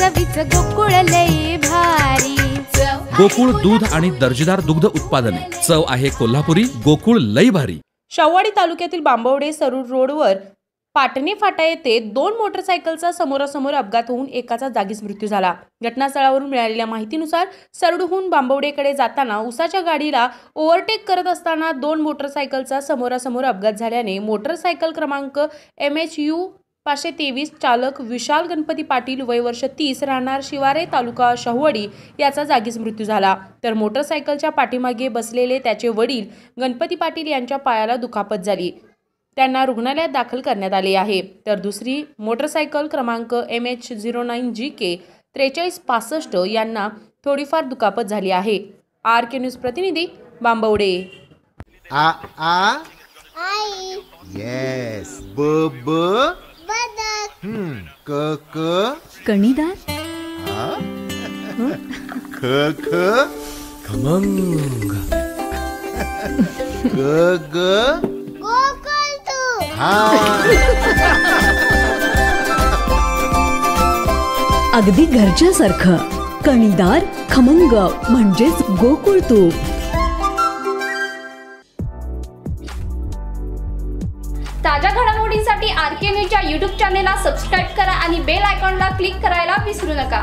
चवीच गोकुळ लई भारी। गोकुळ दूध आणि दर्जेदार दुग्ध उत्पादने, चव आहे कोल्हापुरी, गोकुळ लई भारी। शाहूवाडी तालुक्यातील बांबवडे सरूर रोडवर पाटणे फाटा येथे 2 मोटरसायकलचा समोरासमोर अपघात होऊन एकाचा जागीच मृत्यू झाला। घटनास्थळावरून मिळालेल्या माहितीनुसार सरूरहून बांबवडेकडे जाताना उसाच्या गाडीला ओव्हरटेक करत असताना 2 मोटरसायकलचा समोरासमोर अपघात झाल्याने मोटरसायकल क्रमांक MHU 523 चालक विशाल गणपती पाटील वय वर्ष 30 राहणार शिवारे तालुका शाहूवाडी याचा जागीच मृत्यू झाला। तर मोटरसायकलच्या पाठीमागे बसलेले त्याचे वडील गणपती पाटील यांच्या पायाला दुखापत झाली, त्यांना रुग्णालयात दाखल करण्यात आले आहे। तर दुसरी मोटरसायकल क्रमांक MH09GK 4365 यांना थोडीफार दुखापत झाली आहे। RK न्यूज प्रतिनिधी बांबवडे। आ आ आई यस ब ब बदक क क कणीदार ख ख खमंग ग ग अगदी घरच्यासारखं कणीदार खमंग म्हणजेच गोकुळ तूप। ताज्या घडामोडींसाठी RK न्यूजच्या YouTube चॅनेलला सबस्क्राईब करा आणि बेल आयकॉनला क्लिक करायला विसरू नका।